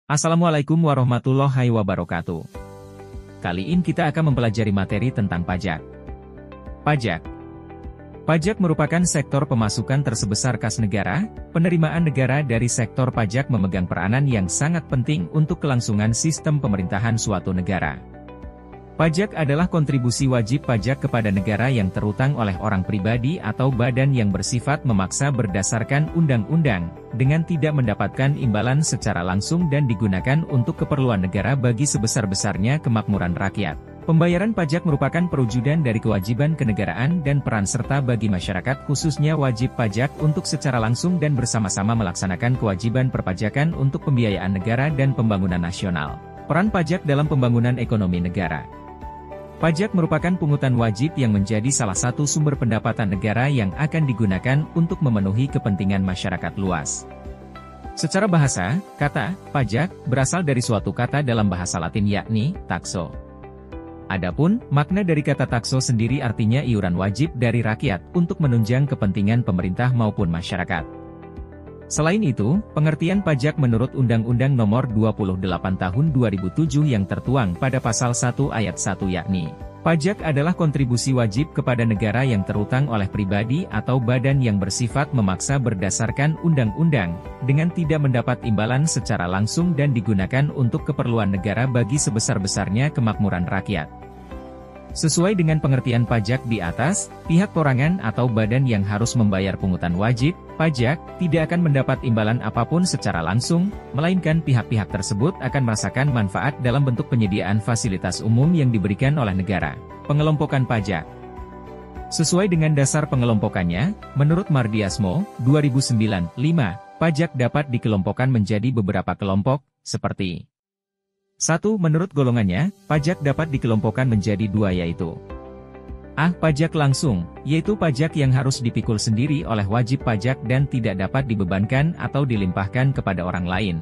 Assalamualaikum warahmatullahi wabarakatuh. Kali ini kita akan mempelajari materi tentang pajak. Pajak. Pajak merupakan sektor pemasukan tersebesar kas negara. Penerimaan negara dari sektor pajak memegang peranan yang sangat penting untuk kelangsungan sistem pemerintahan suatu negara. Pajak adalah kontribusi wajib pajak kepada negara yang terutang oleh orang pribadi atau badan yang bersifat memaksa berdasarkan undang-undang, dengan tidak mendapatkan imbalan secara langsung dan digunakan untuk keperluan negara bagi sebesar-besarnya kemakmuran rakyat. Pembayaran pajak merupakan perwujudan dari kewajiban kenegaraan dan peran serta bagi masyarakat khususnya wajib pajak untuk secara langsung dan bersama-sama melaksanakan kewajiban perpajakan untuk pembiayaan negara dan pembangunan nasional. Peran pajak dalam pembangunan ekonomi negara. Pajak merupakan pungutan wajib yang menjadi salah satu sumber pendapatan negara yang akan digunakan untuk memenuhi kepentingan masyarakat luas. Secara bahasa, kata pajak berasal dari suatu kata dalam bahasa Latin yakni taxo. Adapun makna dari kata taxo sendiri artinya iuran wajib dari rakyat untuk menunjang kepentingan pemerintah maupun masyarakat. Selain itu, pengertian pajak menurut Undang-Undang Nomor 28 Tahun 2007 yang tertuang pada Pasal 1 Ayat 1 yakni, pajak adalah kontribusi wajib kepada negara yang terutang oleh pribadi atau badan yang bersifat memaksa berdasarkan undang-undang, dengan tidak mendapat imbalan secara langsung dan digunakan untuk keperluan negara bagi sebesar-besarnya kemakmuran rakyat. Sesuai dengan pengertian pajak di atas, pihak perorangan atau badan yang harus membayar pungutan wajib pajak tidak akan mendapat imbalan apapun secara langsung, melainkan pihak-pihak tersebut akan merasakan manfaat dalam bentuk penyediaan fasilitas umum yang diberikan oleh negara. Pengelompokan pajak. Sesuai dengan dasar pengelompokannya, menurut Mardiasmo, 2009-5, pajak dapat dikelompokkan menjadi beberapa kelompok, seperti 1. Menurut golongannya, pajak dapat dikelompokkan menjadi 2 yaitu A. Pajak langsung, yaitu pajak yang harus dipikul sendiri oleh wajib pajak dan tidak dapat dibebankan atau dilimpahkan kepada orang lain.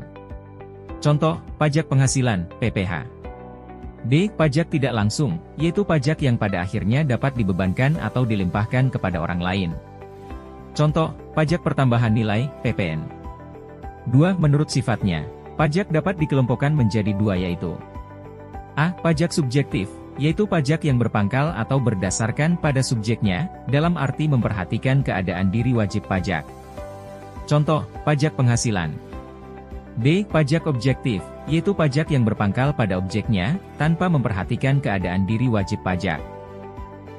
Contoh, pajak penghasilan, PPh. B. Pajak tidak langsung, yaitu pajak yang pada akhirnya dapat dibebankan atau dilimpahkan kepada orang lain. Contoh, pajak pertambahan nilai, PPN. 2. Menurut sifatnya, pajak dapat dikelompokkan menjadi 2 yaitu A. Pajak subjektif, yaitu pajak yang berpangkal atau berdasarkan pada subjeknya, dalam arti memperhatikan keadaan diri wajib pajak. Contoh, pajak penghasilan. B. Pajak objektif, yaitu pajak yang berpangkal pada objeknya, tanpa memperhatikan keadaan diri wajib pajak.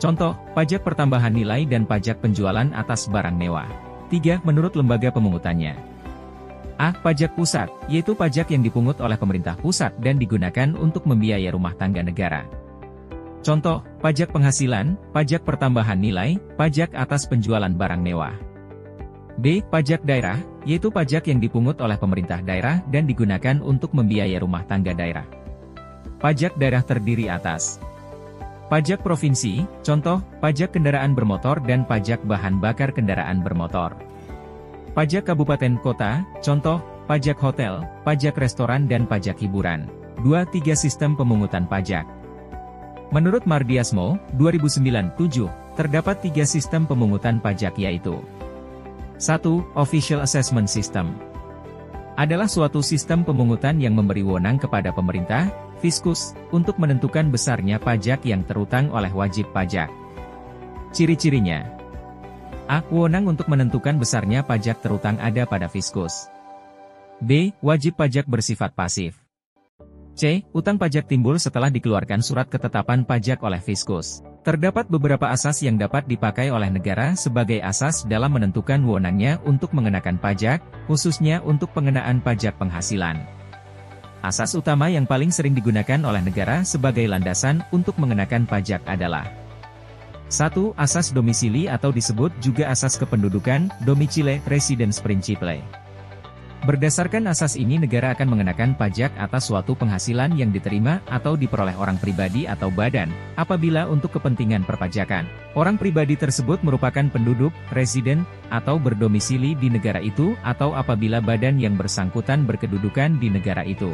Contoh, pajak pertambahan nilai dan pajak penjualan atas barang mewah. 3. Menurut lembaga pemungutannya. A. Pajak pusat, yaitu pajak yang dipungut oleh pemerintah pusat dan digunakan untuk membiayai rumah tangga negara. Contoh, pajak penghasilan, pajak pertambahan nilai, pajak atas penjualan barang mewah. B. Pajak daerah, yaitu pajak yang dipungut oleh pemerintah daerah dan digunakan untuk membiayai rumah tangga daerah. Pajak daerah terdiri atas pajak provinsi, contoh, pajak kendaraan bermotor dan pajak bahan bakar kendaraan bermotor. Pajak kabupaten kota, contoh, pajak hotel, pajak restoran dan pajak hiburan. 2-3 Sistem pemungutan pajak. Menurut Mardiasmo, 2009-7, terdapat 3 sistem pemungutan pajak yaitu 1. Official Assessment System adalah suatu sistem pemungutan yang memberi wewenang kepada pemerintah, fiskus, untuk menentukan besarnya pajak yang terutang oleh wajib pajak. Ciri-cirinya: A. Wewenang untuk menentukan besarnya pajak terutang ada pada fiskus. B. Wajib pajak bersifat pasif. C. Utang pajak timbul setelah dikeluarkan surat ketetapan pajak oleh fiskus. Terdapat beberapa asas yang dapat dipakai oleh negara sebagai asas dalam menentukan wewenangnya untuk mengenakan pajak, khususnya untuk pengenaan pajak penghasilan. Asas utama yang paling sering digunakan oleh negara sebagai landasan untuk mengenakan pajak adalah 1. Asas domisili atau disebut juga asas kependudukan, domicile residence principle. Berdasarkan asas ini negara akan mengenakan pajak atas suatu penghasilan yang diterima atau diperoleh orang pribadi atau badan, apabila untuk kepentingan perpajakan, orang pribadi tersebut merupakan penduduk, residen, atau berdomisili di negara itu, atau apabila badan yang bersangkutan berkedudukan di negara itu.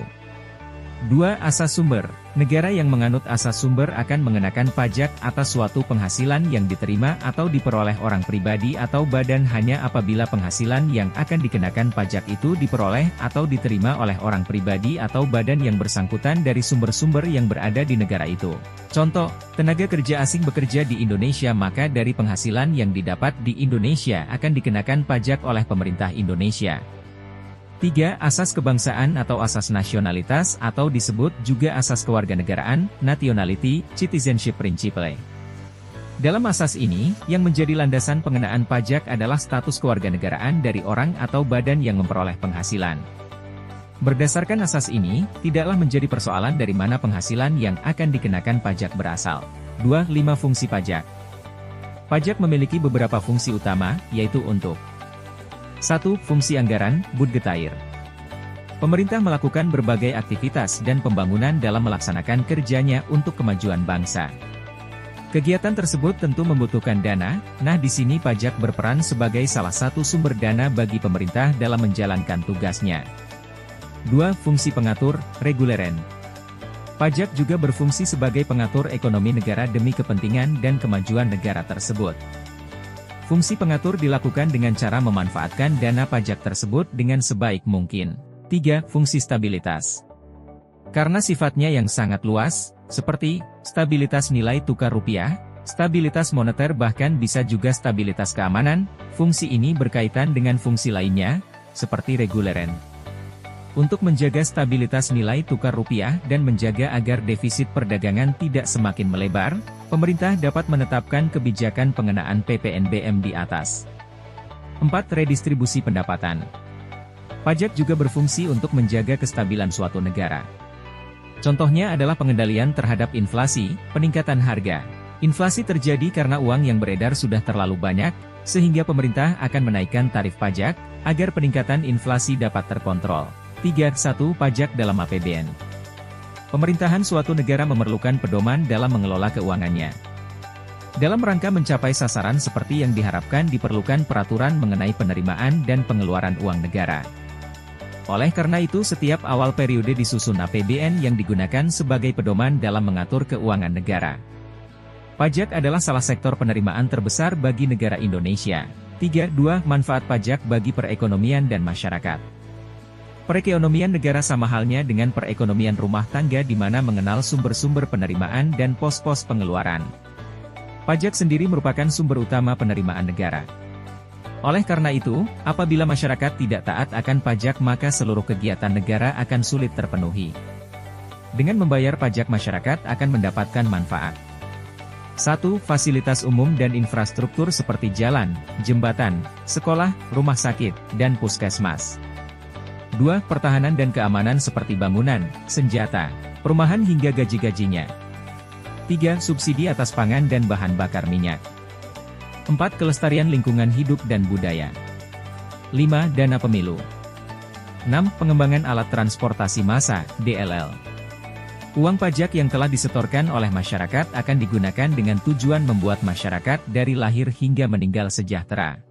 2. Asas sumber. Negara yang menganut asas sumber akan mengenakan pajak atas suatu penghasilan yang diterima atau diperoleh orang pribadi atau badan hanya apabila penghasilan yang akan dikenakan pajak itu diperoleh atau diterima oleh orang pribadi atau badan yang bersangkutan dari sumber-sumber yang berada di negara itu. Contoh, tenaga kerja asing bekerja di Indonesia, maka dari penghasilan yang didapat di Indonesia akan dikenakan pajak oleh pemerintah Indonesia. 3. Asas kebangsaan atau asas nasionalitas atau disebut juga asas kewarganegaraan, nationality, citizenship principle. Dalam asas ini, yang menjadi landasan pengenaan pajak adalah status kewarganegaraan dari orang atau badan yang memperoleh penghasilan. Berdasarkan asas ini, tidaklah menjadi persoalan dari mana penghasilan yang akan dikenakan pajak berasal. 2. 5 fungsi pajak. Pajak memiliki beberapa fungsi utama, yaitu untuk 1. Fungsi anggaran, budgetair. Pemerintah melakukan berbagai aktivitas dan pembangunan dalam melaksanakan kerjanya untuk kemajuan bangsa. Kegiatan tersebut tentu membutuhkan dana, nah di sini pajak berperan sebagai salah satu sumber dana bagi pemerintah dalam menjalankan tugasnya. 2. Fungsi pengatur, reguleren. Pajak juga berfungsi sebagai pengatur ekonomi negara demi kepentingan dan kemajuan negara tersebut. Fungsi pengatur dilakukan dengan cara memanfaatkan dana pajak tersebut dengan sebaik mungkin. 3. Fungsi stabilitas. Karena sifatnya yang sangat luas, seperti stabilitas nilai tukar rupiah, stabilitas moneter bahkan bisa juga stabilitas keamanan, fungsi ini berkaitan dengan fungsi lainnya, seperti reguleren. Untuk menjaga stabilitas nilai tukar rupiah dan menjaga agar defisit perdagangan tidak semakin melebar, pemerintah dapat menetapkan kebijakan pengenaan PPNBM di atas. 4. Redistribusi pendapatan. Pajak juga berfungsi untuk menjaga kestabilan suatu negara. Contohnya adalah pengendalian terhadap inflasi, peningkatan harga. Inflasi terjadi karena uang yang beredar sudah terlalu banyak, sehingga pemerintah akan menaikkan tarif pajak, agar peningkatan inflasi dapat terkontrol. 3. 1. Pajak dalam APBN. Pemerintahan suatu negara memerlukan pedoman dalam mengelola keuangannya. Dalam rangka mencapai sasaran seperti yang diharapkan diperlukan peraturan mengenai penerimaan dan pengeluaran uang negara. Oleh karena itu setiap awal periode disusun APBN yang digunakan sebagai pedoman dalam mengatur keuangan negara. Pajak adalah salah sektor penerimaan terbesar bagi negara Indonesia. 3. 2. Manfaat pajak bagi perekonomian dan masyarakat. Perekonomian negara sama halnya dengan perekonomian rumah tangga di mana mengenal sumber-sumber penerimaan dan pos-pos pengeluaran. Pajak sendiri merupakan sumber utama penerimaan negara. Oleh karena itu, apabila masyarakat tidak taat akan pajak maka seluruh kegiatan negara akan sulit terpenuhi. Dengan membayar pajak masyarakat akan mendapatkan manfaat. 1. Fasilitas umum dan infrastruktur seperti jalan, jembatan, sekolah, rumah sakit, dan puskesmas. 2. Pertahanan dan keamanan seperti bangunan, senjata, perumahan hingga gaji-gajinya. 3. Subsidi atas pangan dan bahan bakar minyak. 4. Kelestarian lingkungan hidup dan budaya. 5. Dana pemilu. 6. Pengembangan alat transportasi massa, DLL. Uang pajak yang telah disetorkan oleh masyarakat akan digunakan dengan tujuan membuat masyarakat dari lahir hingga meninggal sejahtera.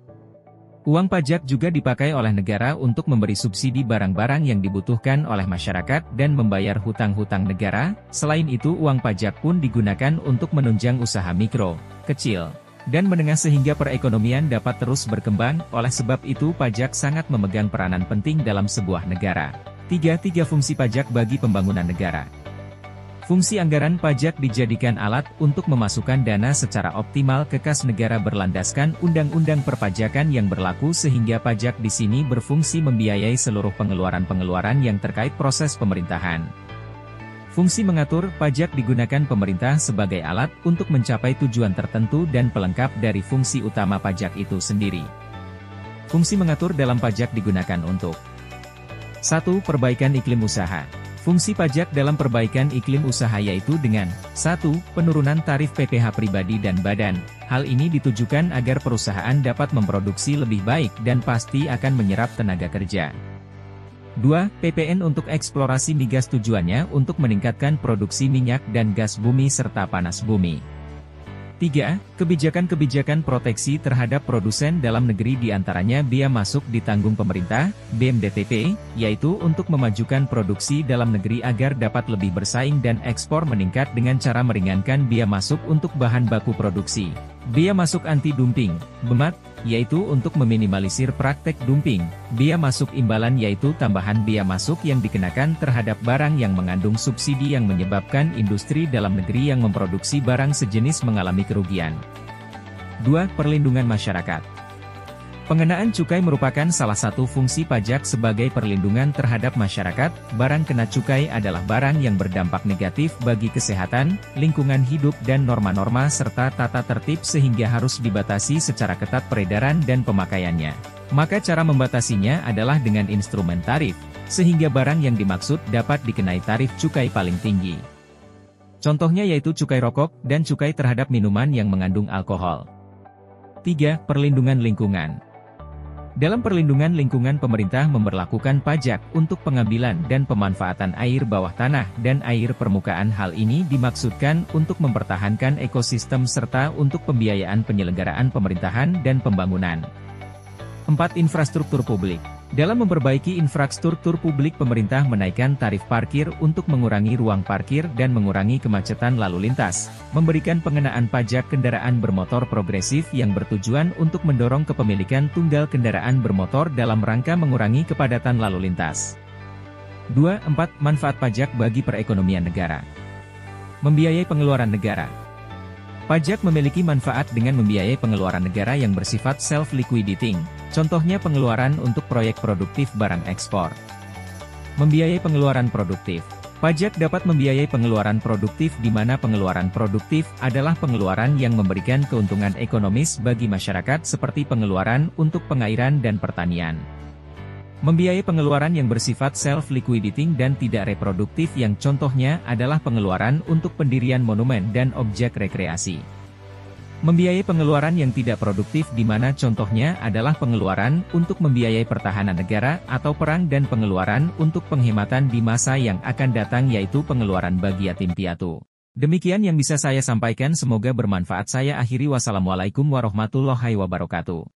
Uang pajak juga dipakai oleh negara untuk memberi subsidi barang-barang yang dibutuhkan oleh masyarakat dan membayar hutang-hutang negara. Selain itu, uang pajak pun digunakan untuk menunjang usaha mikro, kecil, dan menengah sehingga perekonomian dapat terus berkembang. Oleh sebab itu, pajak sangat memegang peranan penting dalam sebuah negara. 3. Fungsi pajak bagi pembangunan negara. Fungsi anggaran pajak dijadikan alat untuk memasukkan dana secara optimal ke kas negara berlandaskan undang-undang perpajakan yang berlaku sehingga pajak di sini berfungsi membiayai seluruh pengeluaran-pengeluaran yang terkait proses pemerintahan. Fungsi mengatur pajak digunakan pemerintah sebagai alat untuk mencapai tujuan tertentu dan pelengkap dari fungsi utama pajak itu sendiri. Fungsi mengatur dalam pajak digunakan untuk 1. Perbaikan iklim usaha. Fungsi pajak dalam perbaikan iklim usaha yaitu dengan 1. Penurunan tarif PPh pribadi dan badan. Hal ini ditujukan agar perusahaan dapat memproduksi lebih baik dan pasti akan menyerap tenaga kerja. 2. PPN untuk eksplorasi migas tujuannya untuk meningkatkan produksi minyak dan gas bumi serta panas bumi. 3. Kebijakan-kebijakan proteksi terhadap produsen dalam negeri diantaranya bea masuk ditanggung pemerintah, BMDTP, yaitu untuk memajukan produksi dalam negeri agar dapat lebih bersaing dan ekspor meningkat dengan cara meringankan bea masuk untuk bahan baku produksi. Bea masuk anti-dumping, BMAT, yaitu untuk meminimalisir praktek dumping. Bea masuk imbalan yaitu tambahan bea masuk yang dikenakan terhadap barang yang mengandung subsidi yang menyebabkan industri dalam negeri yang memproduksi barang sejenis mengalami kerugian. 2. Perlindungan masyarakat. Pengenaan cukai merupakan salah satu fungsi pajak sebagai perlindungan terhadap masyarakat. Barang kena cukai adalah barang yang berdampak negatif bagi kesehatan, lingkungan hidup dan norma-norma serta tata tertib sehingga harus dibatasi secara ketat peredaran dan pemakaiannya. Maka cara membatasinya adalah dengan instrumen tarif, sehingga barang yang dimaksud dapat dikenai tarif cukai paling tinggi. Contohnya yaitu cukai rokok dan cukai terhadap minuman yang mengandung alkohol. 3. Perlindungan lingkungan. Dalam perlindungan lingkungan pemerintah memberlakukan pajak untuk pengambilan dan pemanfaatan air bawah tanah dan air permukaan. Hal ini dimaksudkan untuk mempertahankan ekosistem serta untuk pembiayaan penyelenggaraan pemerintahan dan pembangunan. 4. Infrastruktur publik. Dalam memperbaiki infrastruktur publik pemerintah menaikkan tarif parkir untuk mengurangi ruang parkir dan mengurangi kemacetan lalu lintas, memberikan pengenaan pajak kendaraan bermotor progresif yang bertujuan untuk mendorong kepemilikan tunggal kendaraan bermotor dalam rangka mengurangi kepadatan lalu lintas. 2. Manfaat pajak bagi perekonomian negara. Membiayai pengeluaran negara. Pajak memiliki manfaat dengan membiayai pengeluaran negara yang bersifat self-liquidating, contohnya pengeluaran untuk proyek produktif barang ekspor. Membiayai pengeluaran produktif. Pajak dapat membiayai pengeluaran produktif di mana pengeluaran produktif adalah pengeluaran yang memberikan keuntungan ekonomis bagi masyarakat seperti pengeluaran untuk pengairan dan pertanian. Membiayai pengeluaran yang bersifat self-liquidating dan tidak reproduktif yang contohnya adalah pengeluaran untuk pendirian monumen dan objek rekreasi. Membiayai pengeluaran yang tidak produktif di mana contohnya adalah pengeluaran untuk membiayai pertahanan negara atau perang dan pengeluaran untuk penghematan di masa yang akan datang yaitu pengeluaran bagi yatim piatu. Demikian yang bisa saya sampaikan, semoga bermanfaat. Saya akhiri, wassalamualaikum warahmatullahi wabarakatuh.